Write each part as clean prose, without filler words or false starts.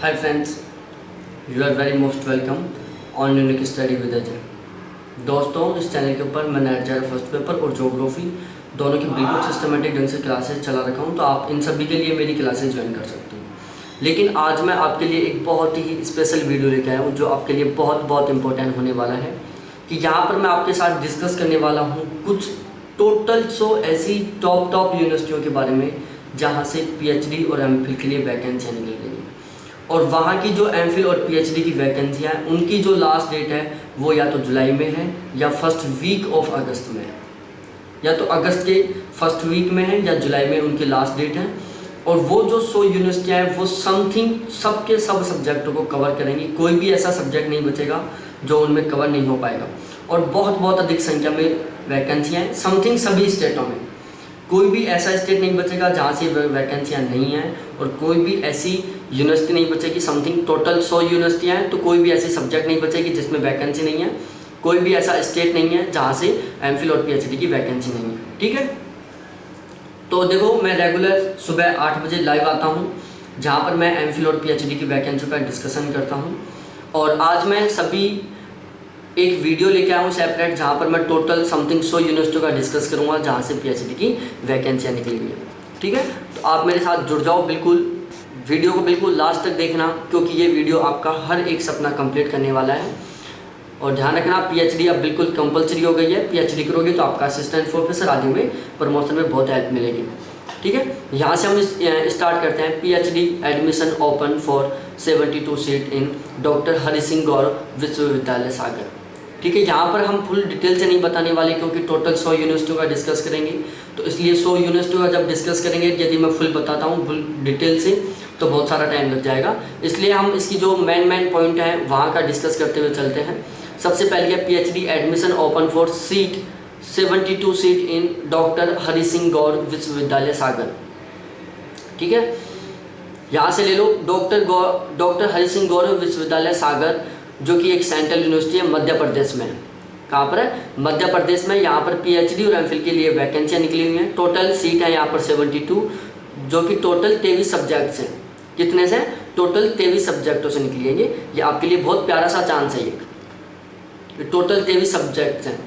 Hi friends, you are very most welcome on unique study with Ajay. दोस्तों, इस channel के ऊपर मैं नेट जेआरएफ फर्स्ट पेपर और ज्योग्राफी दोनों की बिल्कुल सिस्टमेटिक ढंग से क्लासेस चला रखा हूँ, तो आप इन सभी के लिए मेरी क्लासेस ज्वाइन कर सकते हो। लेकिन आज मैं आपके लिए एक बहुत ही स्पेशल वीडियो लेके आया हूँ जो आपके लिए बहुत इंपॉर्टेंट होने वाला है। कि यहाँ पर मैं आपके साथ डिस्कस करने वाला हूँ कुछ टोटल 100 ऐसी टॉप यूनिवर्सिटियों के बारे में जहाँ से पीएचडी और एमफिल के लिए वैकेंसियाँ निकल रही हैं, और वहाँ की जो एमफिल और पीएचडी की वैकेंसियाँ हैं उनकी जो लास्ट डेट है वो या तो जुलाई में है या फर्स्ट वीक ऑफ अगस्त में है, या तो अगस्त के फर्स्ट वीक में है या जुलाई में उनकी लास्ट डेट है। और वो जो 100 यूनिवर्सिटियाँ हैं वो समथिंग सबके सब सब्जेक्टों को कवर करेंगी, कोई भी ऐसा सब्जेक्ट नहीं बचेगा जो उनमें कवर नहीं हो पाएगा। और बहुत अधिक संख्या में वैकेंसियाँ हैं समथिंग सभी स्टेटों में, कोई भी ऐसा स्टेट नहीं बचेगा जहाँ से वैकेंसियाँ नहीं हैं, और कोई भी ऐसी यूनिवर्सिटी नहीं बचेगी। समथिंग टोटल 100 यूनिवर्सिटियाँ हैं, तो कोई भी ऐसी सब्जेक्ट नहीं बचेगी जिसमें वैकेंसी नहीं है, कोई भी ऐसा स्टेट नहीं है जहाँ से एमफिल और पीएचडी की वैकेंसी नहीं है। ठीक है, तो देखो, मैं रेगुलर सुबह 8 बजे लाइव आता हूँ जहाँ पर मैं एमफिल और पीएचडी की वैकेंसी का डिस्कशन करता हूँ। और आज मैं सभी एक वीडियो लेके आया हूँ सेपरेट, जहाँ पर मैं टोटल समथिंग 100 यूनिवर्सिटियों का डिस्कस करूँगा जहाँ से पीएचडी की वैकेंसियाँ निकली हुई हैं। ठीक है, तो आप मेरे साथ जुड़ जाओ, बिल्कुल वीडियो को बिल्कुल लास्ट तक देखना, क्योंकि ये वीडियो आपका हर एक सपना कंप्लीट करने वाला है। और ध्यान रखना, पीएचडी अब बिल्कुल कंपलसरी हो गई है। पीएचडी करोगे तो आपका असिस्टेंट प्रोफेसर आदि में प्रमोशन में बहुत हेल्प मिलेगी। ठीक है, यहाँ से हम स्टार्ट करते हैं। PhD admission open for 72 seat in doctor Hari Singh Gaurav विश्वविद्यालय सागर। ठीक है, यहाँ पर हम फुल डिटेल से नहीं बताने वाले क्योंकि टोटल 100 यूनिवर्सिटियों का डिस्कस करेंगे, तो इसलिए 100 यूनिवर्सिटियों का जब डिस्कस करेंगे, यदि मैं फुल बताता हूँ फुल डिटेल से तो बहुत सारा टाइम लग जाएगा। इसलिए हम इसकी जो मेन पॉइंट है वहाँ का डिस्कस करते हुए चलते हैं। सबसे पहले है PhD admission open for 72 seat in doctor Hari Singh Gour विश्वविद्यालय सागर। ठीक है, यहाँ से ले लो डॉक्टर हरि सिंह गौर विश्वविद्यालय सागर, जो कि एक सेंट्रल यूनिवर्सिटी है मध्य प्रदेश में। कहाँ पर है? मध्य प्रदेश में। यहाँ पर पीएचडी और एमफिल के लिए वैकेंसियाँ निकली हुई हैं। टोटल सीट है यहाँ पर 72, जो कि टोटल 23 सब्जेक्ट्स हैं। कितने से? टोटल 23 सब्जेक्टों से निकली है। ये आपके लिए बहुत प्यारा सा चांस है। ये टोटल 23 सब्जेक्ट्स हैं,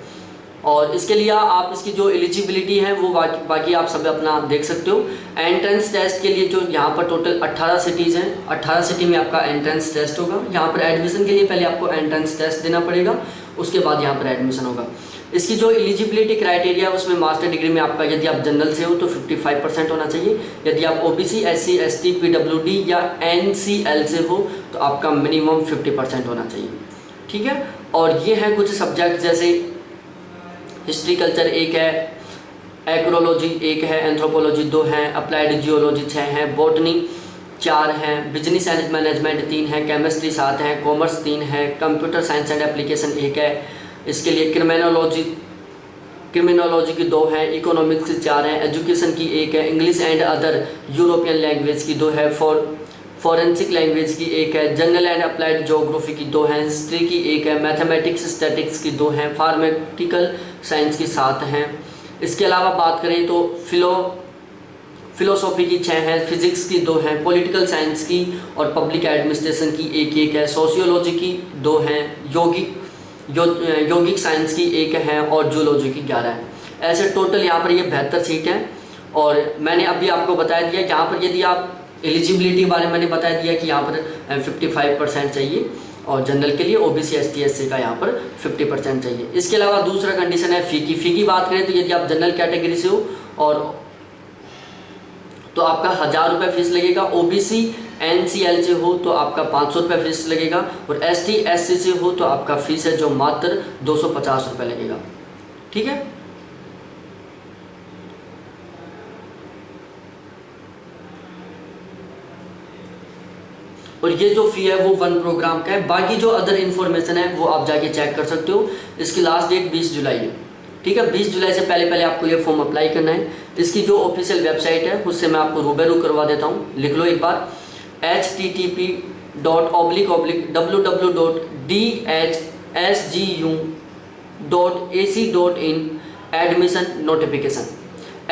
और इसके लिए आप इसकी जो एलिजिबिलिटी है वो बाकी आप सब अपना देख सकते हो। एंट्रेंस टेस्ट के लिए जो यहाँ पर टोटल 18 सिटीज़ हैं, 18 सिटी में आपका एंट्रेंस टेस्ट होगा। यहाँ पर एडमिशन के लिए पहले आपको एंट्रेंस टेस्ट देना पड़ेगा, उसके बाद यहाँ पर एडमिशन होगा। इसकी जो एलिजिबिलिटी क्राइटेरिया है उसमें मास्टर डिग्री में आपका, यदि आप जनरल से हो तो 55% होना चाहिए। यदि आप ओबीसी, एससी, एसटी, पीडब्ल्यूडी या एनसीएल से हो तो आपका मिनिमम 50% होना चाहिए। ठीक है, और ये हैं कुछ सब्जेक्ट, जैसे हिस्ट्री कल्चर 1 है, एक्रोलॉजी 1 है, एंथ्रोपोलॉजी 2 है, अप्लाइड जियोलॉजी 6 है, बॉटनी 4 हैं, बिजनेस एंड मैनेजमेंट 3 है, केमिस्ट्री 7 है, कॉमर्स 3 है, कंप्यूटर साइंस एंड एप्लीकेशन 1 है। इसके लिए क्रिमिनोलॉजी की 2 है, इकोनॉमिक्स 4 है, एजुकेशन की 1 है, English and other European language की 2 है, फॉरेंसिक लैंग्वेज की 1 है, जनरल एंड अप्लाइड ज्योग्राफी की 2 है, हिस्ट्री की 1 है, मैथमेटिक्स स्टैटिक्स की 2 हैं, फार्मेटिकल साइंस की 7 हैं। इसके अलावा बात करें तो फिलोसॉफी की 6 हैं, फिजिक्स की 2 हैं, पॉलिटिकल साइंस की और पब्लिक एडमिनिस्ट्रेशन की 1 है, सोशियोलॉजी की 2 हैं, यौगिक साइंस की 1 है और जूलॉजी की 11 है। ऐसे टोटल यहाँ पर ये 72 सीट हैं। और मैंने अभी आपको बताया दिया यहाँ पर, यदि आप एलिजिबिलिटी बारे में मैंने बता दिया कि यहाँ पर 55% चाहिए, और जनरल के लिए ओबीसी, एसटी, एससी का यहाँ पर 50% चाहिए। इसके अलावा दूसरा कंडीशन है फ़ी की बात करें तो यदि आप जनरल कैटेगरी से हो और तो आपका 1000 रुपये फीस लगेगा, ओबीसी एनसीएल से हो तो आपका 500 रुपये फीस लगेगा, और एसटी एससी से हो तो आपका फीस है जो मात्र 250 रुपये लगेगा। ठीक है, और ये जो फ़ी है वो 1 प्रोग्राम का है। बाकी जो अदर इन्फॉर्मेशन है वो आप जाके चेक कर सकते हो। इसकी लास्ट डेट 20 जुलाई है। ठीक है, 20 जुलाई से पहले आपको ये फॉर्म अप्लाई करना है। इसकी जो ऑफिशियल वेबसाइट है उससे मैं आपको रूबरू करवा देता हूँ, लिख लो एक बार, http://www.dhsgu.ac.in admission notification,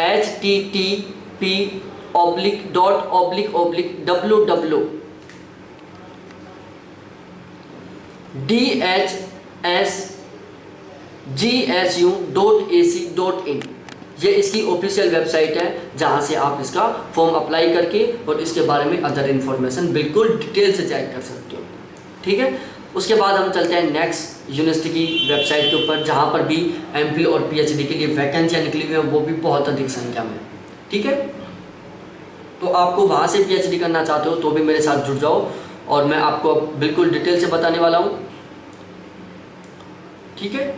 http://www dhsgsu.ac.in, ये इसकी ऑफिशियल वेबसाइट है जहाँ से आप इसका फॉर्म अप्लाई करके और इसके बारे में अदर इन्फॉर्मेशन बिल्कुल डिटेल से चेक कर सकते हो। ठीक है, उसके बाद हम चलते हैं नेक्स्ट यूनिवर्सिटी की वेबसाइट के ऊपर, जहाँ पर भी एमफिल और पीएचडी के लिए वैकेंसियाँ निकली हुई हैं, वो भी बहुत अधिक संख्या में। ठीक है, तो आपको वहाँ से पीएचडी करना चाहते हो तो भी मेरे साथ जुड़ जाओ और मैं आपको बिल्कुल डिटेल से बताने वाला हूँ। ठीक है,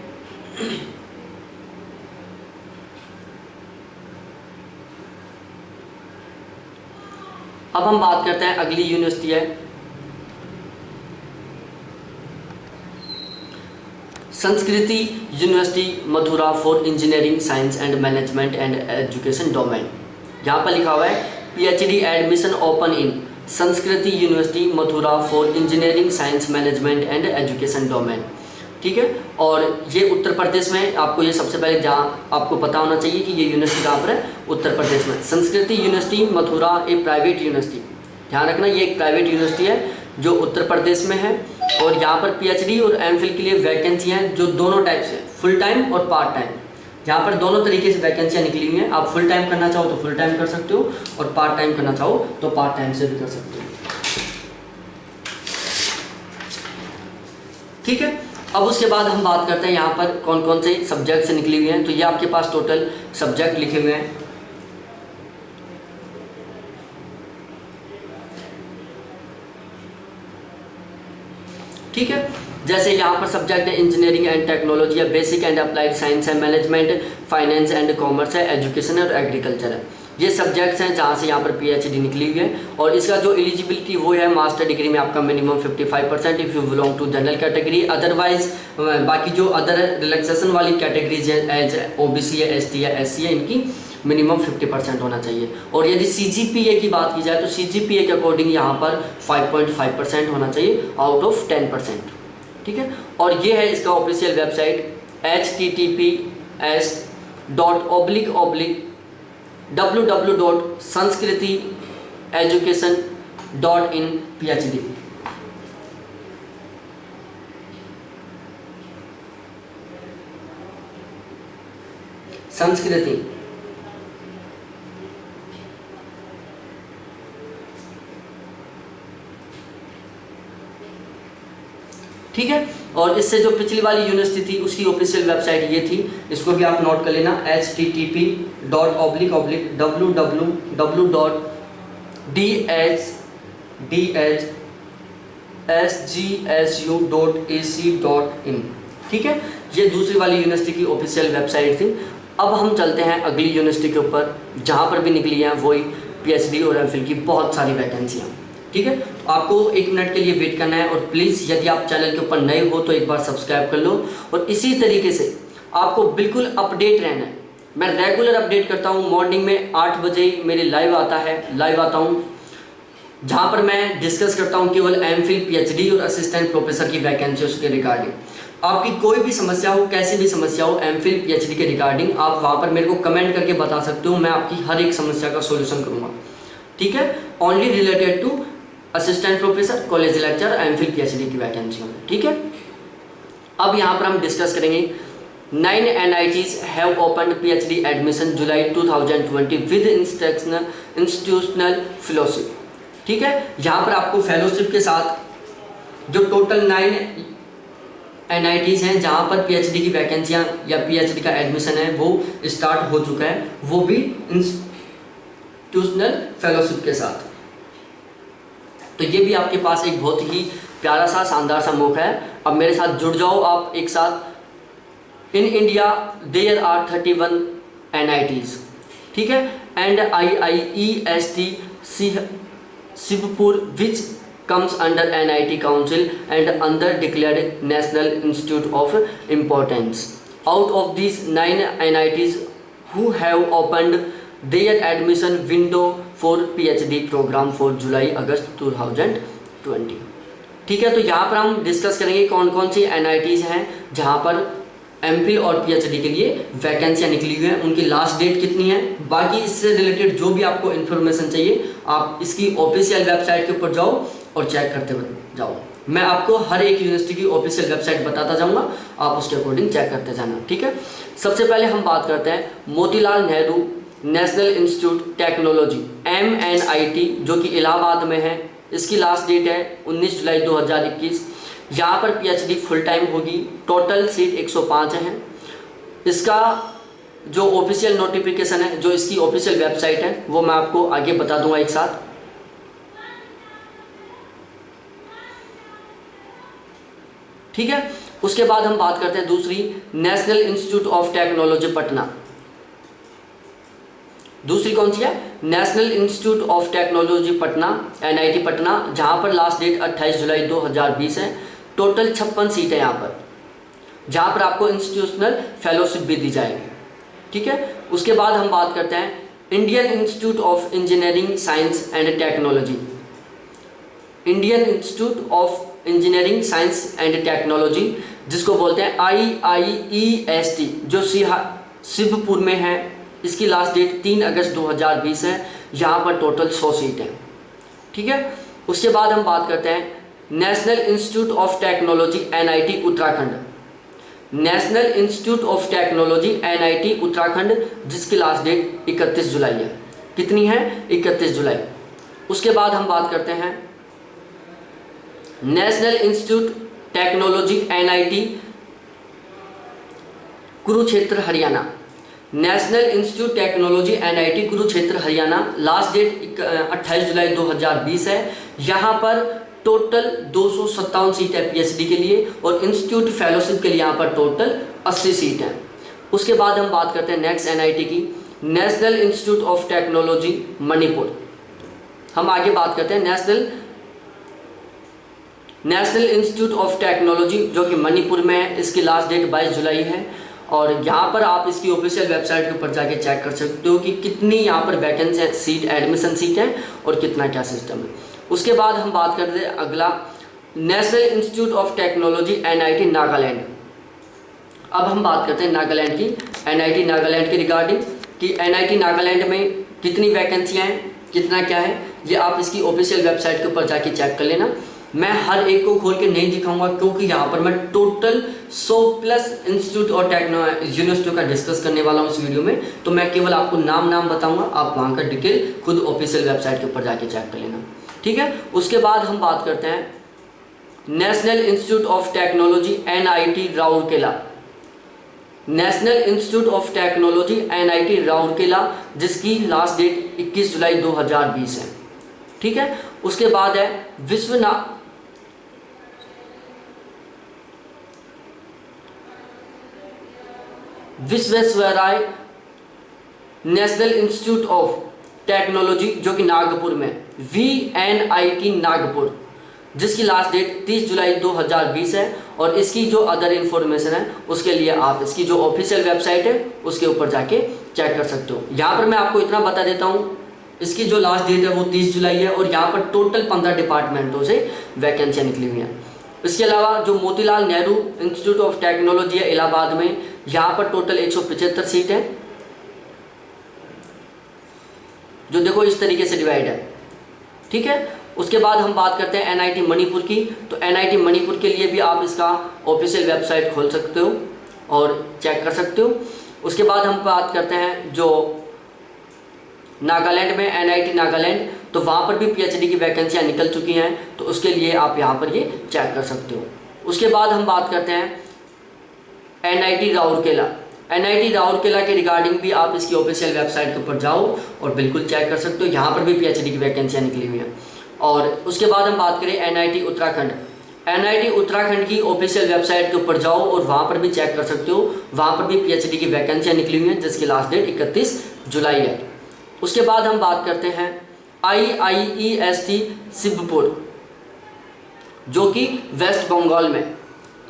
अब हम बात करते हैं अगली यूनिवर्सिटी है संस्कृति university Mathura for engineering science and management and education domain. यहाँ पर लिखा हुआ है पीएचडी एडमिशन ओपन इन संस्कृति university Mathura for engineering science management and education domain. ठीक है, और ये उत्तर प्रदेश में, आपको ये सबसे पहले जहाँ आपको पता होना चाहिए कि ये यूनिवर्सिटी कहाँ पर है, उत्तर प्रदेश में। संस्कृति यूनिवर्सिटी मथुरा एक प्राइवेट यूनिवर्सिटी, ध्यान रखना ये एक प्राइवेट यूनिवर्सिटी है जो उत्तर प्रदेश में है, और यहाँ पर पीएचडी और एमफिल के लिए वैकेंसी हैं जो दोनों टाइप से, फुल टाइम और पार्ट टाइम। यहाँ पर दोनों तरीके से वैकेंसियाँ निकली हुई हैं। आप फुल टाइम करना चाहो तो फुल टाइम कर सकते हो और पार्ट टाइम करना चाहो तो पार्ट टाइम से भी कर सकते हो। ठीक है, अब उसके बाद हम बात करते हैं यहाँ पर कौन कौन से सब्जेक्ट से निकली हुई हैं। तो ये आपके पास टोटल सब्जेक्ट लिखे हुए हैं। ठीक है, जैसे यहाँ पर सब्जेक्ट है इंजीनियरिंग एंड टेक्नोलॉजी है, बेसिक एंड अप्लाइड साइंस है, मैनेजमेंट, फाइनेंस एंड कॉमर्स है, एजुकेशन है और एग्रीकल्चर है। ये सब्जेक्ट्स हैं जहाँ से यहाँ पर पीएचडी निकली हुई है। और इसका जो एलिजिबिलिटी वो है मास्टर डिग्री में आपका minimum 55% if you belong to general category. Otherwise बाकी जो अदर रिलैक्सेशन वाली कैटेगरीज है एज ओबीसी है, एसटी है, एससी है, इनकी मिनिमम 50% होना चाहिए। और यदि सीजीपीए की बात की जाए तो सीजीपीए के अकॉर्डिंग यहाँ पर 5.5% होना चाहिए आउट ऑफ 10%। ठीक है, और ये है इसका ऑफिशियल वेबसाइट https://www.sanskriti-education.in PhD। संस्कृति ठीक है, और इससे जो पिछली वाली यूनिवर्सिटी थी उसकी ऑफिशियल वेबसाइट ये थी, इसको भी आप नोट कर लेना http://www.dhsgsu.ac.in। ठीक है, ये दूसरी वाली यूनिवर्सिटी की ऑफिशियल वेबसाइट थी। अब हम चलते हैं अगली यूनिवर्सिटी के ऊपर जहाँ पर भी निकली हैं वही पीएचडी और एमफिल की बहुत सारी वैकेंसियाँ। ठीक है, तो आपको 1 मिनट के लिए वेट करना है और प्लीज़ यदि आप चैनल के ऊपर नए हो तो एक बार सब्सक्राइब कर लो। और इसी तरीके से आपको बिल्कुल अपडेट रहना है। मैं रेगुलर अपडेट करता हूँ, मॉर्निंग में 8 बजे मेरे लाइव आता हूँ जहाँ पर मैं डिस्कस करता हूँ केवल एमफिल, पीएचडी और असिस्टेंट प्रोफेसर की वैकेंसीज के रिगार्डिंग। आपकी कोई भी समस्या हो, कैसी भी समस्या हो एमफिल, पीएचडी के रिगार्डिंग, आप वहाँ पर मेरे को कमेंट करके बता सकते हो। मैं आपकी हर एक समस्या का सोल्यूशन करूँगा। ठीक है, only related to assistant professor, college lecture, MPhil, PhD की वैकेंसी में। ठीक है, अब यहाँ पर हम डिस्कस करेंगे 9 NITs have opened PhD admission July 2020 with institutional fellowship. ठीक है, यहाँ पर आपको फेलोशिप के साथ जो टोटल 9 NITs हैं जहाँ पर PhD की वैकेंसियाँ या PhD का एडमिशन है वो स्टार्ट हो चुका है, वो भी इंस्टीट्यूशनल फेलोशिप के साथ। तो ये भी आपके पास एक बहुत ही प्यारा सा शानदार सा मौका है। अब मेरे साथ जुड़ जाओ आप एक साथ। In India there are 31 NITs। ठीक है, and IIEST Shibpur which comes under NIT Council and under declared National Institute of Importance. Out of these 9 NITs who have opened their admission window for PhD program for July-August 2020। ठीक है, तो यहाँ पर हम discuss करेंगे कौन कौन सी NITs हैं जहाँ पर एमफिल और पीएचडी के लिए वैकेंसियाँ निकली हुई हैं, उनकी लास्ट डेट कितनी है। बाकी इससे रिलेटेड जो भी आपको इन्फॉर्मेशन चाहिए आप इसकी ऑफिशियल वेबसाइट के ऊपर जाओ और चेक करते जाओ। मैं आपको हर एक यूनिवर्सिटी की ऑफिशियल वेबसाइट बताता जाऊंगा, आप उसके अकॉर्डिंग चेक करते जाना, ठीक है। सबसे पहले हम बात करते हैं Motilal Nehru national institute technology MNIT, जो कि इलाहाबाद में है। इसकी लास्ट डेट है 19 जुलाई 2021। यहाँ पर PhD फुल टाइम होगी। टोटल सीट 105 हैं। इसका जो ऑफिशियल नोटिफिकेशन है, जो इसकी ऑफिशियल वेबसाइट है, वो मैं आपको आगे बता दूंगा एक साथ। ठीक है। उसके बाद हम बात करते हैं दूसरी, national institute of technology Patna. दूसरी कौन सी है? National institute of technology Patna, NIT Patna, जहां पर लास्ट डेट 28 जुलाई 2020 है। टोटल 56 सीट है यहाँ पर, जहां पर आपको इंस्टीट्यूशनल फेलोशिप भी दी जाएगी, ठीक है। उसके बाद हम बात करते हैं Indian institute of engineering science and technology. Indian institute of engineering science and technology, जिसको बोलते हैं IIEST, जो शिवपुर में है। इसकी लास्ट डेट 3 अगस्त 2020 है। यहाँ पर टोटल 100 सीट है, ठीक है। उसके बाद हम बात करते हैं national institute of technology NIT Uttarakhand. National institute of technology NIT Uttarakhand, जिसकी लास्ट डेट 31 जुलाई है। कितनी है? 31 जुलाई। उसके बाद हम बात करते हैं national institute technology NIT Kurukshetra Haryana. National institute technology NIT Kurukshetra Haryana, last date 28 जुलाई 2020 है। यहाँ पर टोटल 257 सीट है PhD के लिए, और इंस्टीट्यूट फेलोशिप के लिए यहाँ पर टोटल 80 सीट है। उसके बाद हम बात करते हैं नेक्स्ट NIT की, national institute of technology Manipur. हम आगे बात करते हैं नेशनल इंस्टीट्यूट ऑफ टेक्नोलॉजी, जो कि मणिपुर में है। इसकी लास्ट डेट 22 जुलाई है, और यहाँ पर आप इसकी ऑफिशियल वेबसाइट के ऊपर जाके चेक कर सकते हो कि कितनी यहाँ पर वैकेंसी सीट, एडमिशन सीट है, और कितना क्या सिस्टम है। उसके बाद हम बात करते हैं अगला, national institute of technology NIT Nagaland. अब हम बात करते हैं नागालैंड की, NIT नागालैंड की रिगार्डिंग, कि NIT नागालैंड में कितनी वैकेंसियाँ हैं, कितना क्या है, ये आप इसकी ऑफिशियल वेबसाइट के ऊपर जाके चेक कर लेना। मैं हर एक को खोल के नहीं दिखाऊंगा, क्योंकि यहाँ पर मैं टोटल 100+ इंस्टीट्यूट और यूनिवर्सिटियों का डिस्कस करने वाला हूँ इस वीडियो में। तो मैं केवल आपको नाम बताऊंगा, आप वहाँ का डिटेल खुद ऑफिशियल वेबसाइट के ऊपर जाके चेक कर लेना, ठीक है। उसके बाद हम बात करते हैं national institute of technology NIT Rourkela. National institute of technology NIT Rourkela, जिसकी लास्ट डेट 21 जुलाई 2020 है, ठीक है। उसके बाद है Visvesvaraya national institute of technology, जो कि नागपुर में, VNIT नागपुर, जिसकी लास्ट डेट 30 जुलाई 2020 है। और इसकी जो अदर इन्फॉर्मेशन है, उसके लिए आप इसकी जो ऑफिशियल वेबसाइट है उसके ऊपर जाके चेक कर सकते हो। यहाँ पर मैं आपको इतना बता देता हूँ, इसकी जो लास्ट डेट है वो 30 जुलाई है, और यहाँ पर टोटल 15 डिपार्टमेंटों से वैकेंसियाँ निकली हुई हैं। इसके अलावा जो Motilal Nehru institute of technology है इलाहाबाद में, यहाँ पर टोटल 175 सीट है, जो देखो इस तरीके से डिवाइड है, ठीक है। उसके बाद हम बात करते हैं NIT मणिपुर की। तो NIT मणिपुर के लिए भी आप इसका ऑफिशियल वेबसाइट खोल सकते हो और चेक कर सकते हो। उसके बाद हम बात करते हैं जो नागालैंड में, NIT नागालैंड, तो वहाँ पर भी PhD की वैकेंसियाँ निकल चुकी हैं, तो उसके लिए आप यहाँ पर ये चेक कर सकते हो। उसके बाद हम बात करते हैं NIT राउरकेला। NIT राउरकेला के रिगार्डिंग भी आप इसकी ऑफिशियल वेबसाइट के ऊपर जाओ और बिल्कुल चेक कर सकते हो, यहाँ पर भी PhD की वैकेंसियाँ निकली हुई हैं। और उसके बाद हम बात करें NIT उत्तराखंड। NIT उत्तराखंड की ऑफिशियल वेबसाइट के ऊपर जाओ और वहाँ पर भी चेक कर सकते हो, वहाँ पर भी PhD की वैकेंसियाँ निकली हुई हैं, जिसकी लास्ट डेट 31 जुलाई है। उसके बाद हम बात करते हैं IIEST शिवपुर, जो कि वेस्ट बंगाल में,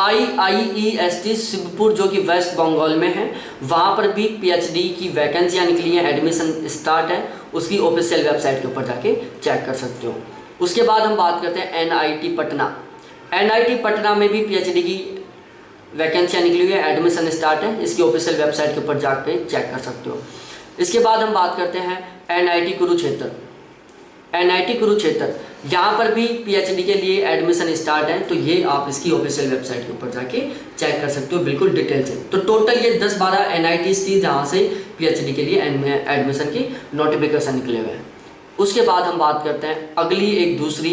IIEST शिवपुर जो कि वेस्ट बंगाल में है, वहाँ पर भी PhD की वैकेंसियाँ निकली हैं, एडमिशन स्टार्ट है, उसकी ऑफिशियल वेबसाइट के ऊपर जाके चेक कर सकते हो। उसके बाद हम बात करते हैं NIT पटना। NIT पटना में भी PhD की वैकेंसियाँ निकली हुई है, एडमिशन स्टार्ट है, इसकी ऑफिशियल वेबसाइट के ऊपर जाके चेक कर सकते हो। इसके बाद हम बात करते हैं NIT कुरुक्षेत्र। NIT कुरुक्षेत्र यहाँ पर भी पीएचडी के लिए एडमिशन स्टार्ट है, तो ये आप इसकी ऑफिशियल वेबसाइट के ऊपर जाके चेक कर सकते हो बिल्कुल डिटेल से। तो टोटल ये 10-12 एनआईटीज थी जहाँ से पीएचडी के लिए एडमिशन की नोटिफिकेशन निकले हुए हैं। उसके बाद हम बात करते हैं अगली एक दूसरी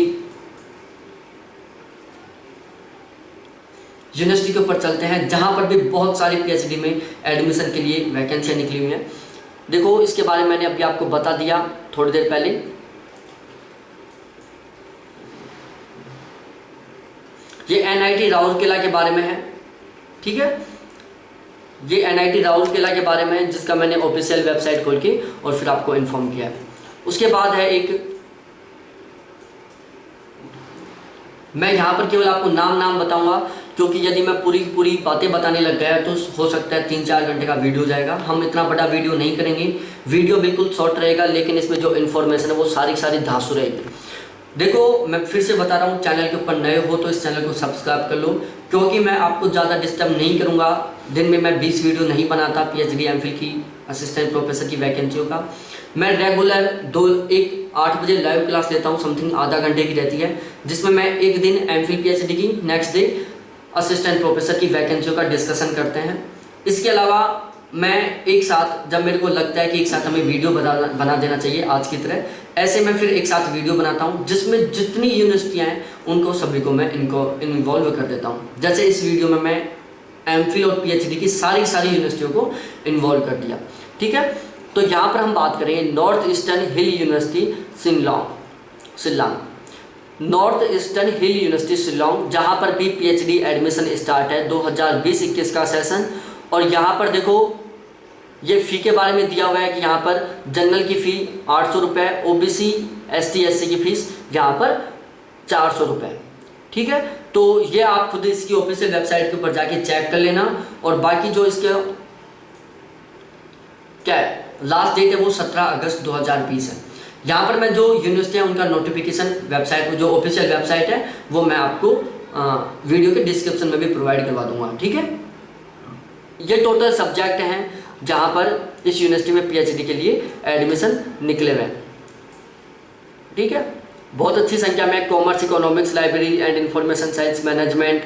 यूनिवर्सिटी के ऊपर चलते हैं, जहाँ पर भी बहुत सारी पीएचडी में एडमिशन के लिए वैकेंसियाँ निकली हुई हैं। देखो इसके बारे में मैंने अभी आपको बता दिया थोड़ी देर पहले। ये एनआईटी राउरकेला के बारे में है, ठीक है। ये एनआईटी राउरकेला के बारे में है जिसका मैंने ऑफिशियल वेबसाइट खोल के और फिर आपको इन्फॉर्म किया है। उसके बाद है एक, मैं यहाँ पर केवल आपको नाम बताऊंगा क्योंकि यदि मैं पूरी बातें बताने लग गया तो हो सकता है 3-4 घंटे का वीडियो जाएगा। हम इतना बड़ा वीडियो नहीं करेंगे, वीडियो बिल्कुल शॉर्ट रहेगा, लेकिन इसमें जो इन्फॉर्मेशन है वो सारी धांसू रहेगी। देखो मैं फिर से बता रहा हूँ, चैनल के ऊपर नए हो तो इस चैनल को सब्सक्राइब कर लो, क्योंकि मैं आपको ज़्यादा डिस्टर्ब नहीं करूँगा। दिन में मैं 20 वीडियो नहीं बनाता पीएचडी एमफिल की असिस्टेंट प्रोफेसर की वैकेंसियों का। मैं रेगुलर 8 बजे लाइव क्लास लेता हूँ, समथिंग आधा घंटे की रहती है, जिसमें मैं एक दिन एमफिल पीएचडी की, नेक्स्ट डे असिस्टेंट प्रोफेसर की वैकेंसियों का डिस्कशन करते हैं। इसके अलावा मैं एक साथ, जब मेरे को लगता है कि एक साथ हमें वीडियो बना देना चाहिए आज की तरह, ऐसे मैं फिर एक साथ वीडियो बनाता हूँ जिसमें जितनी यूनिवर्सिटियाँ हैं उनको सभी को मैं इन्वॉल्व कर देता हूँ। जैसे इस वीडियो में मैं एमफिल और पीएचडी की सारी यूनिवर्सिटियों को इन्वॉल्व कर दिया, ठीक है। तो यहाँ पर हम बात करेंगे north Eastern Hill university Shillong, north Eastern Hill university Shillong, जहाँ पर भी पीएचडी एडमिशन स्टार्ट है 2020-21 का सेशन। और यहाँ पर देखो ये फ़ी के बारे में दिया हुआ है कि यहाँ पर जनरल की फ़ी 800 रुपये, ओबीसी एसटी एससी की फीस यहाँ पर 400 रुपये, ठीक है। तो ये आप खुद इसकी ऑफिशियल वेबसाइट के ऊपर जाके चेक कर लेना। और बाकी जो इसके क्या है लास्ट डेट है वो 17 अगस्त 2020 है। यहाँ पर मैं जो यूनिवर्सिटी है उनका नोटिफिकेशन वेबसाइट, जो ऑफिशियल वेबसाइट है वो मैं आपको वीडियो के डिस्क्रिप्शन में भी प्रोवाइड करवा दूंगा, ठीक है। ये टोटल सब्जेक्ट हैं जहाँ पर इस यूनिवर्सिटी में पीएचडी के लिए एडमिशन निकले हुए हैं, ठीक है। बहुत अच्छी संख्या में commerce, economics, library and information science, management,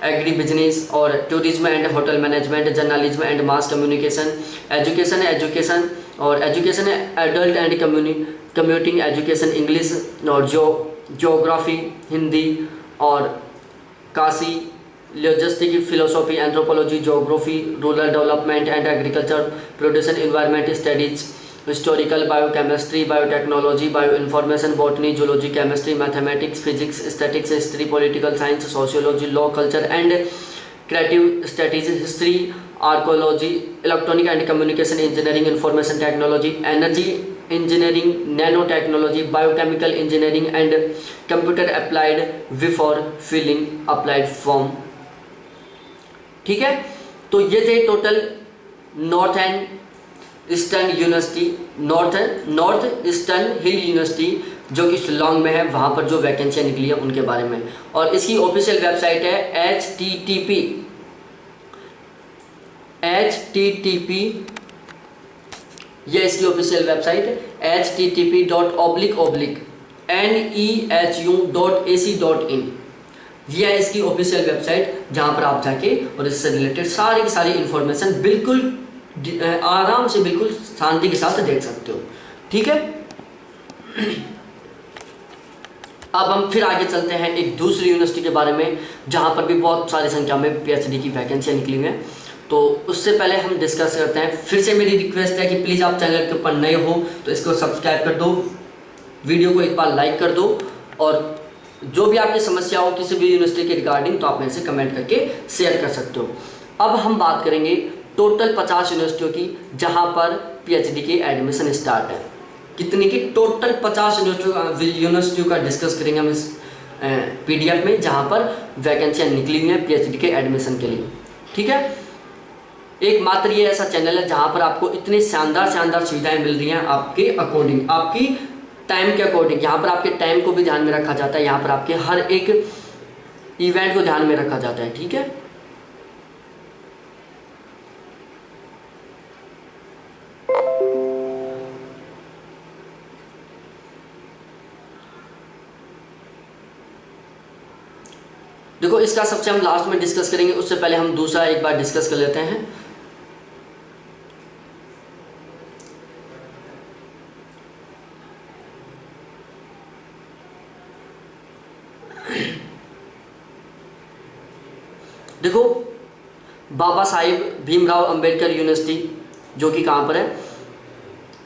agri business और tourism and hotel management, journalism and mass communication, education और education adult and commuting education, English और ज्योग्राफी, हिंदी और Kashi, logistic, philosophy, anthropology, geography, rural development and agriculture, production, environment studies, historical, biochemistry, biotechnology, bio information, botany, zoology, chemistry, mathematics, physics, statics, history, political science, sociology, law, culture and creative studies, history, archaeology, electronic and communication engineering, information technology, energy engineering, nano technology, biochemical engineering and computer applied before filling applied form, ठीक है। तो ये थे total North and Eastern University, North Eastern Hill University जो कि शिल्लांग में है, वहाँ पर जो वैकेंसियाँ निकली है उनके बारे में। और इसकी ऑफिशियल वेबसाइट है http, ये इसकी ऑफिशियल वेबसाइट है http://nehu.ac.in। ये है इसकी ऑफिशियल वेबसाइट जहाँ पर आप जाके और इससे रिलेटेड सारी की सारी इंफॉर्मेशन बिल्कुल आराम से, बिल्कुल शांति के साथ देख सकते हो, ठीक है। अब हम फिर आगे चलते हैं एक दूसरी यूनिवर्सिटी के बारे में जहाँ पर भी बहुत सारी संख्या में पीएचडी की वैकेंसियाँ निकली हुई हैं। तो उससे पहले हम डिस्कस करते हैं। फिर से मेरी रिक्वेस्ट है कि प्लीज़ आप चैनल के ऊपर नए हो तो इसको सब्सक्राइब कर दो, वीडियो को एक बार लाइक कर दो, और जो भी आपकी समस्या हो किसी भी यूनिवर्सिटी के रिगार्डिंग तो आप मेरे से कमेंट करके शेयर कर सकते हो। अब हम बात करेंगे टोटल 50 यूनिवर्सिटियों की जहाँ पर पीएचडी की एडमिशन स्टार्ट है। कितनी की? टोटल 50 यूनिवर्सिटियों का डिस्कस करेंगे हम इस पीडीएफ में, जहाँ पर वैकेंसियाँ निकली हुई हैं पीएचडी के एडमिशन के लिए, ठीक है। एकमात्र ये ऐसा चैनल है जहाँ पर आपको इतनी शानदार सुविधाएं मिल रही हैं आपके अकॉर्डिंग, आपकी टाइम के अकॉर्डिंग। यहाँ पर आपके टाइम को भी ध्यान में रखा जाता है, यहाँ पर आपके हर एक इवेंट को ध्यान में रखा जाता है, ठीक है। देखो इसका सबसे हम लास्ट में डिस्कस करेंगे, उससे पहले हम दूसरा एक बार डिस्कस कर लेते हैं। देखो बाबा साहिब भीमराव अंबेडकर यूनिवर्सिटी जो कि कहाँ पर है,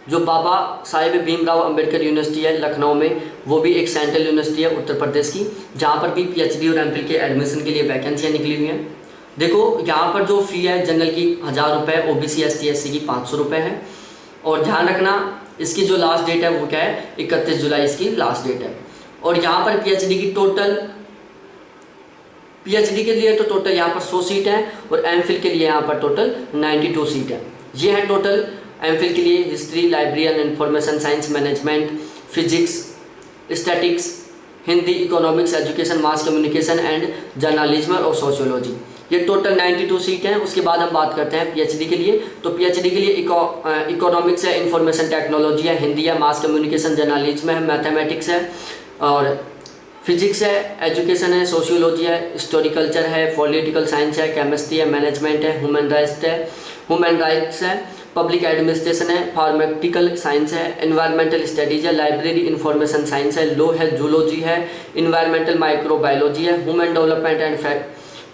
जो बाबा साहिब भीमराव अंबेडकर यूनिवर्सिटी है लखनऊ में, वो भी एक सेंट्रल यूनिवर्सिटी है उत्तर प्रदेश की, जहाँ पर भी पीएचडी और एमफिल के एडमिशन के लिए वैकेंसियाँ निकली हुई हैं। देखो यहाँ पर जो फ़ी है जनरल की 1000 रुपये, ओबीसी एसटी एससी की 500 रुपये है। और ध्यान रखना इसकी जो लास्ट डेट है वो क्या है, 31 जुलाई इसकी लास्ट डेट है। और यहाँ पर पीएचडी की टोटल, पीएचडी के लिए तो टोटल यहाँ पर 100 सीट है और एमफिल के लिए यहाँ पर टोटल 92 सीट है। ये है टोटल एमफिल के लिए। History, library and information science, management, physics, statics, Hindi, economics, education, mass communication and journalism और सोशियोलॉजी, ये टोटल 92 सीट हैं। उसके बाद हम बात करते हैं पीएचडी के लिए। तो पीएचडी के लिए इकोनॉमिक्स है, इंफॉर्मेशन टेक्नोलॉजी है, हिंदी है, मास कम्युनिकेशन, जर्नलिज्म है, मैथमेटिक्स है और फिजिक्स है, एजुकेशन है, सोशियोलॉजी है, हिस्टोरिकल्चर है, पॉलिटिकल साइंस है, केमिस्ट्री है, मैनेजमेंट है, ह्यूमन राइट्स है, पब्लिक एडमिनिस्ट्रेशन है, फार्मेटिकल साइंस है, एनवायरमेंटल स्टडीज है, लाइब्रेरी इंफॉर्मेशन साइंस है, लॉ है, जूलॉजी है, इन्वायरमेंटल माइक्रोबायोलॉजी है, human development and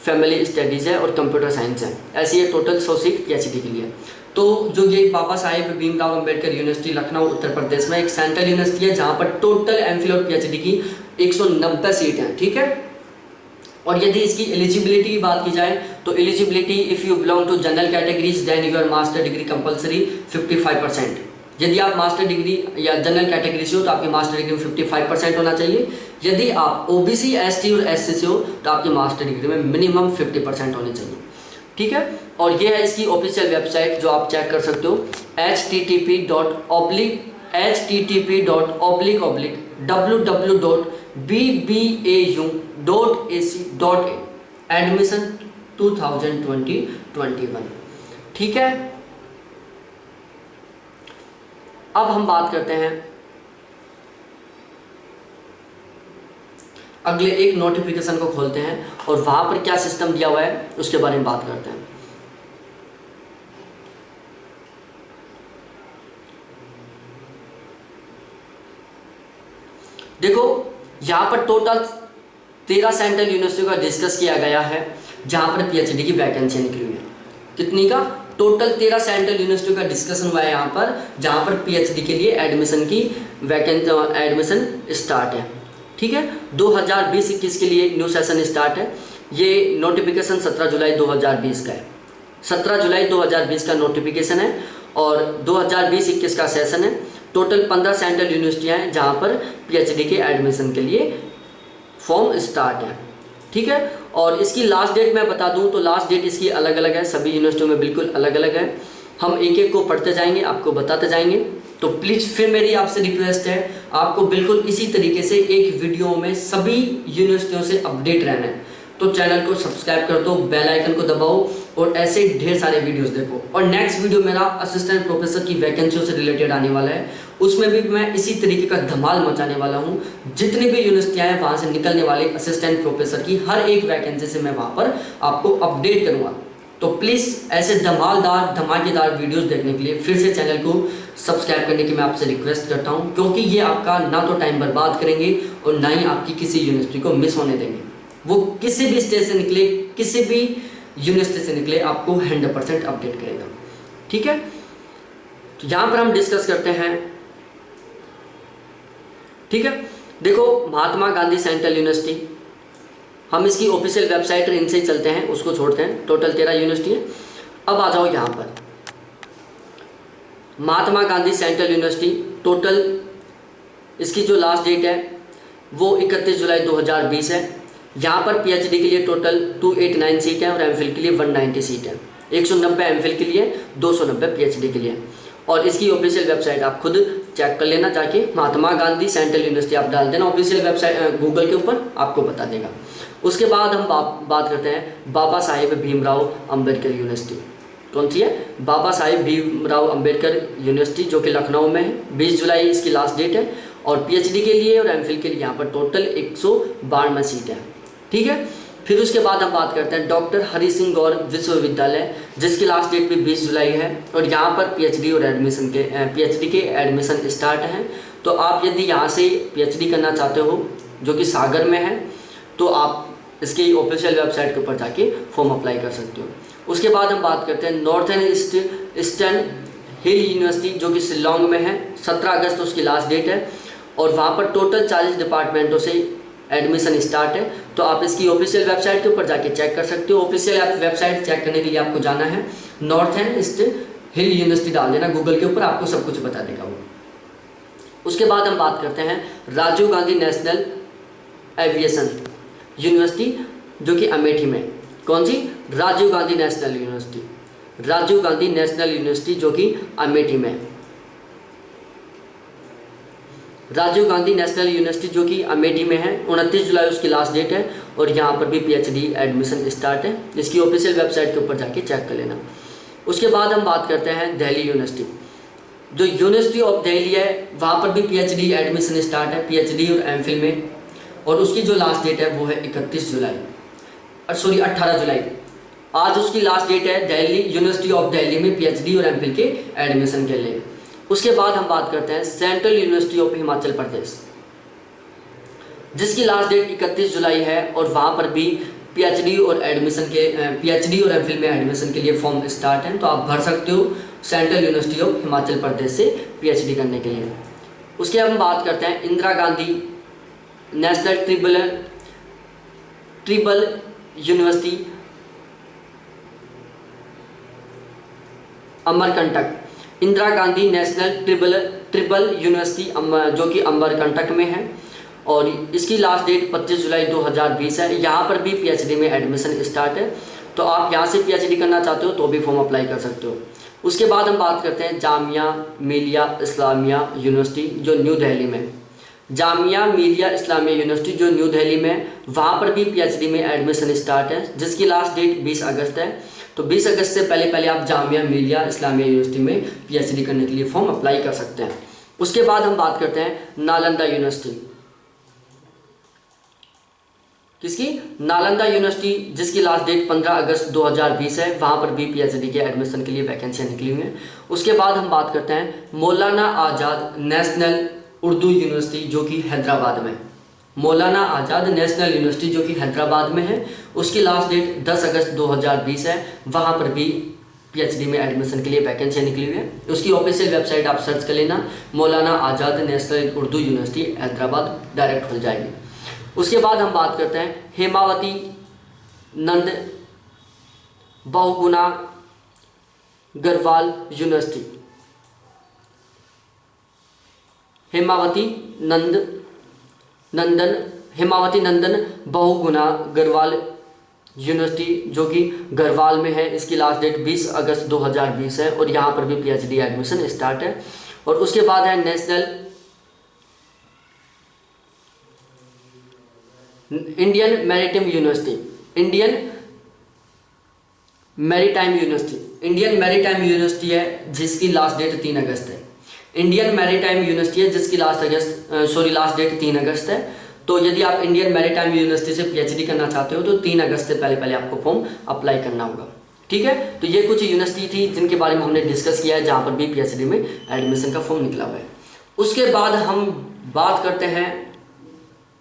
family studies है और कंप्यूटर साइंस है। ऐसी है टोटल 100 सीट पीएचडी के लिए। तो जो ये बाबा साहेब भीमराव अंबेडकर यूनिवर्सिटी लखनऊ उत्तर प्रदेश में एक सेंट्रल यूनिवर्सिटी है, जहाँ पर टोटल एमफिल और पीएचडी की 190 सीट हैं, ठीक है। और यदि इसकी एलिजिबिलिटी की बात की जाए तो eligibility, if you belong to general categories then your master degree compulsory 55%। यदि आप मास्टर डिग्री या जनरल कैटेगरी से हो तो आपकी मास्टर डिग्री में 55% होना चाहिए। यदि आप ओबीसी, एसटी और एससी से हो तो आपकी मास्टर डिग्री में मिनिमम 50% होने चाहिए, ठीक है। और ये है इसकी ऑफिशियल वेबसाइट जो आप चेक कर सकते हो, http://www.bbau.ac.in एडमिशन 2020-21, ठीक है। अब हम बात करते हैं अगले एक नोटिफिकेशन को खोलते हैं और वहां पर क्या सिस्टम दिया हुआ है उसके बारे में बात करते हैं। देखो यहाँ पर टोटल 13 सेंट्रल यूनिवर्सिटी का डिस्कस किया गया है जहाँ पर पीएचडी की वैकेंसी निकली हुई है। कितनी का? टोटल 13 सेंट्रल यूनिवर्सिटी का डिस्कशन हुआ है यहाँ पर, जहाँ पर पीएचडी के लिए एडमिशन की एडमिशन स्टार्ट है, ठीक है। 2020-21 के लिए न्यू सेशन स्टार्ट है। ये नोटिफिकेशन 17 जुलाई 2020 का है। 17 जुलाई 2020 का नोटिफिकेशन है और 2020-21 का सेशन है। टोटल 15 सेंट्रल यूनिवर्सिटियाँ हैं जहाँ पर पीएचडी के एडमिशन के लिए फॉर्म स्टार्ट है, ठीक है। और इसकी लास्ट डेट मैं बता दूं तो लास्ट डेट इसकी अलग अलग है, सभी यूनिवर्सिटियों में बिल्कुल अलग अलग है। हम एक एक को पढ़ते जाएंगे, आपको बताते जाएंगे। तो प्लीज़ फिर मेरी आपसे रिक्वेस्ट है, आपको बिल्कुल इसी तरीके से एक वीडियो में सभी यूनिवर्सिटियों से अपडेट रहना है। तो चैनल को सब्सक्राइब कर दो, बेल आइकन को दबाओ और ऐसे ढेर सारे वीडियोस देखो। और नेक्स्ट वीडियो मेरा असिस्टेंट प्रोफेसर की वैकेंसियों से रिलेटेड आने वाला है, उसमें भी मैं इसी तरीके का धमाल मचाने वाला हूँ। जितनी भी यूनिवर्सिटियाँ हैं वहाँ से निकलने वाले असिस्टेंट प्रोफेसर की हर एक वैकेंसी से मैं वहाँ पर आपको अपडेट करूँगा। तो प्लीज़ ऐसे धमाकेदार वीडियोस देखने के लिए फिर से चैनल को सब्सक्राइब करने की मैं आपसे रिक्वेस्ट करता हूँ, क्योंकि ये आपका ना तो टाइम बर्बाद करेंगे और ना ही आपकी किसी यूनिवर्सिटी को मिस होने देंगे। वो किसी भी स्टेज से निकले, किसी भी यूनिवर्सिटी से निकले, आपको 100% अपडेट करेगा, ठीक है। तो यहाँ पर हम डिस्कस करते हैं, ठीक है। देखो महात्मा गांधी सेंट्रल यूनिवर्सिटी, हम इसकी ऑफिशियल वेबसाइट और इनसे ही चलते हैं, उसको छोड़ते हैं। टोटल 13 यूनिवर्सिटी है। अब आ जाओ यहाँ पर Mahatma Gandhi central university. Total इसकी जो लास्ट डेट है वो 31 जुलाई 2020 है। यहाँ पर पीएचडी के लिए टोटल 289 सीट है और एमफिल के लिए 190 सीट है। 190 एमफिल के लिए, 290 पीएचडी के लिए। और इसकी ऑफिशियल वेबसाइट आप खुद चेक कर लेना जाके, महात्मा गांधी सेंट्रल यूनिवर्सिटी आप डाल देना ऑफिशियल वेबसाइट गूगल के ऊपर, आपको बता देगा। उसके बाद हम बात करते हैं बाबा साहेब भीमराव अंबेडकर यूनिवर्सिटी। कौन सी है? बाबा साहेब भीमराव अंबेडकर यूनिवर्सिटी, जो कि लखनऊ में है। 20 जुलाई इसकी लास्ट डेट है। और पीएचडी के लिए और एमफिल के लिए यहाँ पर टोटल 192 सीट है, ठीक है। फिर उसके बाद हम बात करते हैं डॉक्टर हरि सिंह गौर विश्वविद्यालय, जिसकी लास्ट डेट भी 20 जुलाई है और यहाँ पर पीएचडी के एडमिशन स्टार्ट हैं। तो आप यदि यहाँ से पीएचडी करना चाहते हो जो कि सागर में है, तो आप इसकी ऑफिशियल वेबसाइट के ऊपर जाके फॉर्म अप्लाई कर सकते हो। उसके बाद हम बात करते हैं नॉर्थर्न ईस्टर्न हिल यूनिवर्सिटी जो कि शिलोंग में है। 17 अगस्त उसकी लास्ट डेट है और वहाँ पर टोटल 40 डिपार्टमेंटों से एडमिशन स्टार्ट है। तो आप इसकी ऑफिशियल वेबसाइट के ऊपर जाके चेक कर सकते हो। ऑफिशियल वेबसाइट चेक करने के लिए आपको जाना है नॉर्थर्न ईस्टर्न हिल यूनिवर्सिटी डाल देना गूगल के ऊपर, आपको सब कुछ बता देगा वो। उसके बाद हम बात करते हैं Rajiv Gandhi national aviation university जो कि अमेठी में। कौन सी? Rajiv Gandhi national university, Rajiv Gandhi national university जो कि अमेठी में। राजीव गांधी नेशनल यूनिवर्सिटी जो कि अमेठी में है। 29 जुलाई उसकी लास्ट डेट है और यहाँ पर भी पीएचडी एडमिशन स्टार्ट है। इसकी ऑफिशियल वेबसाइट के ऊपर जाके चेक कर लेना। उसके बाद हम बात करते हैं दिल्ली यूनिवर्सिटी, जो यूनिवर्सिटी ऑफ दिल्ली है, वहाँ पर भी पीएचडी एडमिशन स्टार्ट है, पीएचडी और एमफिल में। और उसकी जो लास्ट डेट है वो है 18 जुलाई। आज उसकी लास्ट डेट है दिल्ली यूनिवर्सिटी ऑफ दिल्ली में पीएचडी और एमफिल के एडमिशन के लिए। उसके बाद हम बात करते हैं central university of Himachal Pradesh, जिसकी लास्ट डेट 31 जुलाई है और वहाँ पर भी पीएचडी और एमफिल में एडमिशन के लिए फॉर्म स्टार्ट है। तो आप भर सकते हो central university of Himachal Pradesh से पीएचडी करने के लिए। उसके बाद हम बात करते हैं Indira Gandhi national tribal university Amarkantak, Indira Gandhi national tribal university जो कि अमरकंटक में है और इसकी लास्ट डेट 25 जुलाई 2020 है। यहाँ पर भी पीएचडी में एडमिशन स्टार्ट है। तो आप यहाँ से पीएचडी करना चाहते हो तो भी फॉर्म अप्लाई कर सकते हो। उसके बाद हम बात करते हैं जामिया मिलिया इस्लामिया यूनिवर्सिटी जो न्यू दिल्ली में। जामिया मिलिया इस्लामिया यूनिवर्सिटी जो न्यू दिल्ली में, वहाँ पर भी पीएचडी में एडमिशन स्टार्ट है, जिसकी लास्ट डेट 20 अगस्त है। तो 20 अगस्त से पहले आप जामिया मिलिया इस्लामिया यूनिवर्सिटी में पीएचडी करने के लिए फॉर्म अप्लाई कर सकते हैं। उसके बाद हम बात करते हैं नालंदा यूनिवर्सिटी, किसकी? नालंदा यूनिवर्सिटी, जिसकी लास्ट डेट 15 अगस्त 2020 है। वहाँ पर भी पीएचडी के एडमिशन के लिए वैकेंसियाँ निकली हुई हैं। उसके बाद हम बात करते हैं मौलाना आज़ाद नेशनल उर्दू यूनिवर्सिटी जो कि हैदराबाद में। मौलाना आज़ाद नेशनल यूनिवर्सिटी जो कि हैदराबाद में है, उसकी लास्ट डेट 10 अगस्त 2020 है। वहाँ पर भी पीएचडी में एडमिशन के लिए वैकेंसियाँ निकली हुई है। उसकी ऑफिशियल वेबसाइट आप सर्च कर लेना, Maulana Azad national Urdu university Hyderabad, direct खुल जाएगी। उसके बाद हम बात करते हैं हेमावती नंद बहुगुणा गढ़वाल यूनिवर्सिटी। हेमावती नंदन बहुगुणा गढ़वाल यूनिवर्सिटी जो कि गढ़वाल में है। इसकी लास्ट डेट 20 अगस्त 2020 है और यहाँ पर भी पीएचडी एडमिशन स्टार्ट है। और उसके बाद है इंडियन मैरीटाइम यूनिवर्सिटी है, जिसकी लास्ट डेट 3 अगस्त है। इंडियन मैरीटाइम यूनिवर्सिटी है जिसकी लास्ट डेट 3 अगस्त है। तो यदि आप इंडियन मैरीटाइम यूनिवर्सिटी से पीएचडी करना चाहते हो तो 3 अगस्त से पहले आपको फॉर्म अप्लाई करना होगा। ठीक है, तो ये कुछ यूनिवर्सिटी थी जिनके बारे में हमने डिस्कस किया है, जहाँ पर भी पीएचडी में एडमिशन का फॉर्म निकला हुआ है। उसके बाद हम बात करते हैं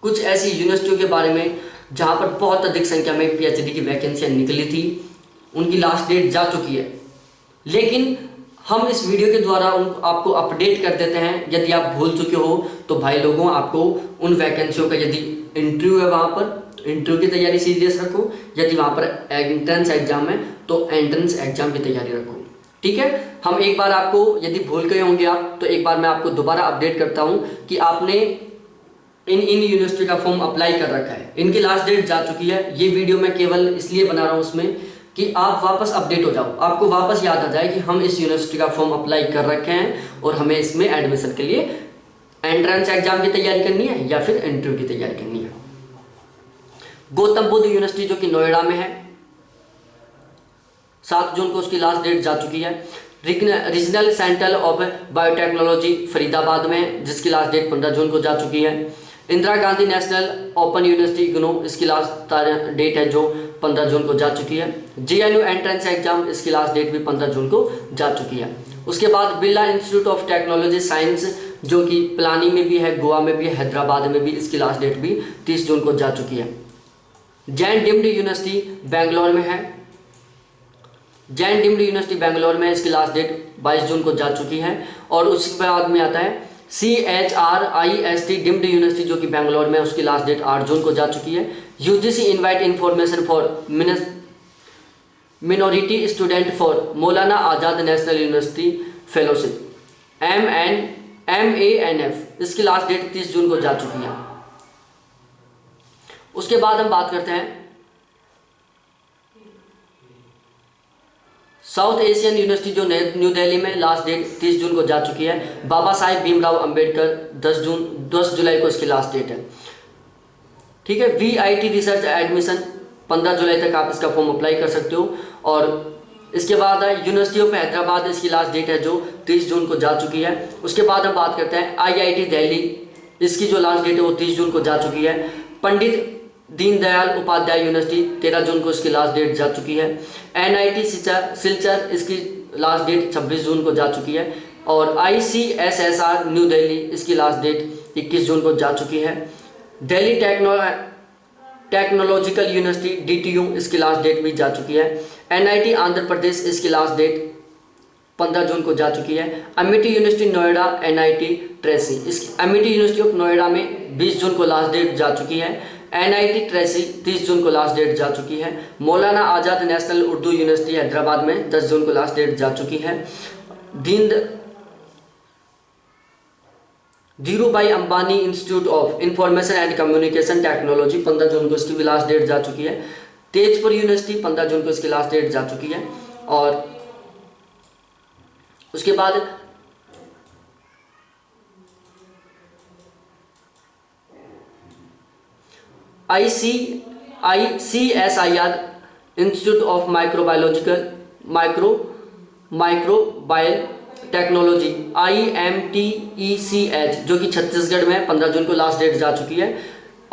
कुछ ऐसी यूनिवर्सिटियों के बारे में जहाँ पर बहुत अधिक संख्या में पीएचडी की वैकेंसियाँ निकली थी, उनकी लास्ट डेट जा चुकी है, लेकिन हम इस वीडियो के द्वारा आपको अपडेट कर देते हैं। यदि आप भूल चुके हो तो भाई लोगों, आपको उन वैकेंसियों का यदि इंटरव्यू है वहाँ पर, तो इंटरव्यू की तैयारी सीरियस रखो। यदि वहाँ पर एंट्रेंस एग्जाम है तो एंट्रेंस एग्जाम की तैयारी रखो। ठीक है, हम एक बार आपको, यदि भूल गए होंगे आप, तो एक बार मैं आपको दोबारा अपडेट करता हूँ कि आपने इन यूनिवर्सिटी का फॉर्म अप्लाई कर रखा है, इनकी लास्ट डेट जा चुकी है। ये वीडियो मैं केवल इसलिए बना रहा हूँ उसमें कि आप वापस अपडेट हो जाओ, आपको वापस याद आ जाए कि हम इस यूनिवर्सिटी का फॉर्म अप्लाई कर रखे हैं और हमें इसमें एडमिशन के लिए एंट्रेंस एग्जाम की तैयारी करनी है या फिर इंटरव्यू की तैयारी करनी है। गौतम बुद्ध यूनिवर्सिटी जो कि नोएडा में है, 7 जून को उसकी लास्ट डेट जा चुकी है। Regional centre of biotechnology Faridabad में, जिसकी लास्ट डेट 15 जून को जा चुकी है। Indira Gandhi national open university IGNOU, इसकी लास्ट डेट है जो 15 जून को जा चुकी है। JNU एंट्रेंस एग्जाम, इसकी लास्ट डेट भी 15 जून को जा चुकी है। उसके बाद Birla institute of technology science, जो कि पिलानी में भी है, गोवा में भी है, हैदराबाद में भी, इसकी लास्ट डेट भी 30 जून को जा चुकी है। जैन डीम्ड यूनिवर्सिटी बेंगलोर में है, जैन डीम्ड यूनिवर्सिटी बेंगलोर में, इसकी लास्ट डेट 22 जून को जा चुकी है। और उसके बाद में आता है CHRIST डीम्ड यूनिवर्सिटी, जो कि बेंगलोर में, उसकी लास्ट डेट 8 जून को जा चुकी है। UGC invite information for minority student for Maulana Azad national university fellowship MANF, इसकी लास्ट डेट 30 जून को जा चुकी है। उसके बाद हम बात करते हैं साउथ एशियन यूनिवर्सिटी, जो न्यू दिल्ली में, लास्ट डेट 30 जून को जा चुकी है। बाबा साहेब भीमराव अंबेडकर 10 जुलाई को इसकी लास्ट डेट है। ठीक है। VIT रिसर्च एडमिशन 15 जुलाई तक आप इसका फॉर्म अप्लाई कर सकते हो। और इसके बाद है यूनिवर्सिटी ऑफ हैदराबाद, इसकी लास्ट डेट है जो 30 जून को जा चुकी है। उसके बाद हम बात करते हैं IIT दिल्ली, इसकी जो लास्ट डेट है वो 30 जून को जा चुकी है। पंडित दीनदयाल उपाध्याय यूनिवर्सिटी 13 जून को इसकी लास्ट डेट जा चुकी है। NIT सिलचर, इसकी लास्ट डेट 26 जून को जा चुकी है। और ICSSR न्यू दिल्ली, इसकी लास्ट डेट 21 जून को जा चुकी है। दिल्ली टेक्नोलॉजिकल यूनिवर्सिटी DTU, इसकी लास्ट डेट भी जा चुकी है। NIT आंध्र प्रदेश, इसकी लास्ट डेट 15 जून को जा चुकी है। Amethi university Noida NIT Tracy, इसकी अमेठी यूनिवर्सिटी ऑफ नोएडा में 20 जून को लास्ट डेट जा चुकी है। NIT ट्रेसी 30 जून को लास्ट डेट जा चुकी है। मौलाना आज़ाद नेशनल उर्दू यूनिवर्सिटी हैदराबाद में 10 जून को लास्ट डेट जा चुकी है। Dhirubhai Ambani institute of information and communication technology 15 जून को इसकी भी लास्ट डेट जा चुकी है। तेजपुर यूनिवर्सिटी 15 जून को इसकी लास्ट डेट जा चुकी है। और उसके बाद CSIR institute of microbial technology IMTECH, जो कि छत्तीसगढ़ में 15 जून को लास्ट डेट जा चुकी है।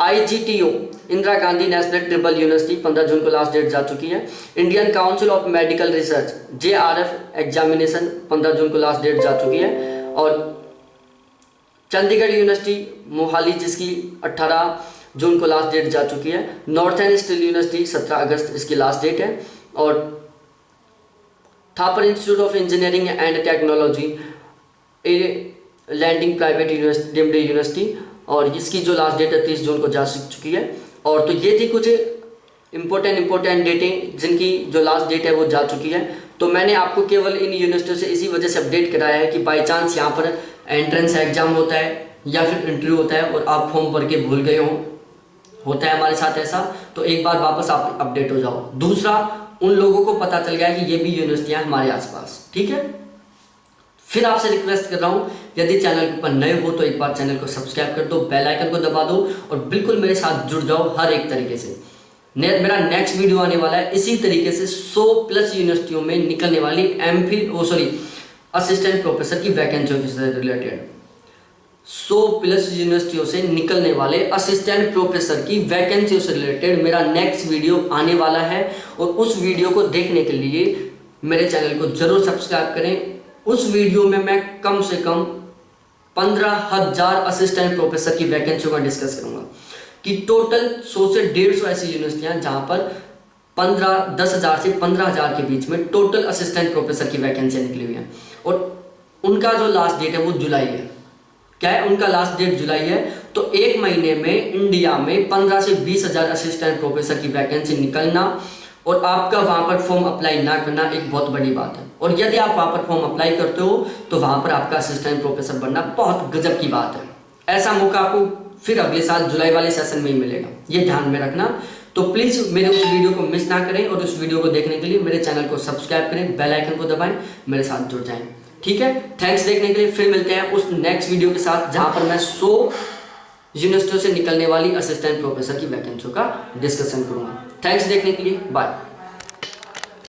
IGTO Indira Gandhi national triple university 15 जून को लास्ट डेट जा चुकी है। Indian council of medical research JRF examination 15 जून को लास्ट डेट जा चुकी है। और चंडीगढ़ यूनिवर्सिटी मोहाली, जिसकी 18 जून को लास्ट डेट जा चुकी है। नॉर्थर्न स्टील यूनिवर्सिटी 17 अगस्त इसकी लास्ट डेट है। और Thapar Institute of Engineering and Technology leading private university, और इसकी जो लास्ट डेट है 30 जून को जा चुकी है। और तो ये थी कुछ इम्पोर्टेंट डेटें जिनकी जो लास्ट डेट है वो जा चुकी है। तो मैंने आपको केवल इन यूनिवर्सिटियों से इसी वजह से अपडेट कराया है कि बाई चांस यहाँ पर एंट्रेंस एग्जाम होता है या फिर इंटरव्यू होता है और आप फॉर्म भर के भूल गए हो, होता है हमारे साथ ऐसा, तो एक बार वापस आप अपडेट हो जाओ। दूसरा, उन लोगों को पता चल गया कि ये भी यूनिवर्सिटियां हमारे आसपास। ठीक है। फिर आपसे रिक्वेस्ट कर रहा हूं, यदि चैनल के ऊपर नए हो तो एक बार चैनल को सब्सक्राइब कर दो, बेल आइकन को दबा दो और बिल्कुल मेरे साथ जुड़ जाओ हर एक तरीके से। मेरा नेक्स्ट वीडियो आने वाला है इसी तरीके से 100+ यूनिवर्सिटियों में निकलने वाली असिस्टेंट प्रोफेसर की वैकेंसी से रिलेटेड, 100+ यूनिवर्सिटियों से निकलने वाले असिस्टेंट प्रोफेसर की वैकेंसी से रिलेटेड मेरा नेक्स्ट वीडियो आने वाला है। और उस वीडियो को देखने के लिए मेरे चैनल को जरूर सब्सक्राइब करें। उस वीडियो में मैं कम से कम 15,000 असिस्टेंट प्रोफेसर की वैकेंसियों का डिस्कस करूंगा कि टोटल 100 से 150 ऐसी यूनिवर्सिटियां जहां पर 10,000 से 15,000 के बीच में टोटल असिस्टेंट प्रोफेसर की वैकेंसियां निकली हुई हैं। और उनका जो लास्ट डेट है वो जुलाई है। क्या है? उनका लास्ट डेट जुलाई है। तो एक महीने में इंडिया में 15 से 20,000 असिस्टेंट प्रोफेसर की वैकेंसी निकलना और आपका वहां पर फॉर्म अप्लाई ना करना एक बहुत बड़ी बात है। और यदि आप वहां पर फॉर्म अप्लाई करते हो तो वहां पर आपका असिस्टेंट प्रोफेसर बनना बहुत गजब की बात है। ऐसा मौका आपको फिर अगले साल जुलाई वाले सेशन में ही मिलेगा, ये ध्यान में रखना। तो प्लीज मेरे उस वीडियो को मिस ना करें और उस वीडियो को देखने के लिए मेरे चैनल को सब्सक्राइब करें, बेल आइकन को दबाएं, मेरे साथ जुड़ जाएं। ठीक है, थैंक्स देखने के लिए। फिर मिलते हैं उस नेक्स्ट वीडियो के साथ जहां पर मैं 100 यूनिवर्सिटियों से निकलने वाली असिस्टेंट प्रोफेसर की वैकेंसियों का डिस्कशन करूंगा। थैंक्स देखने के लिए, बाय।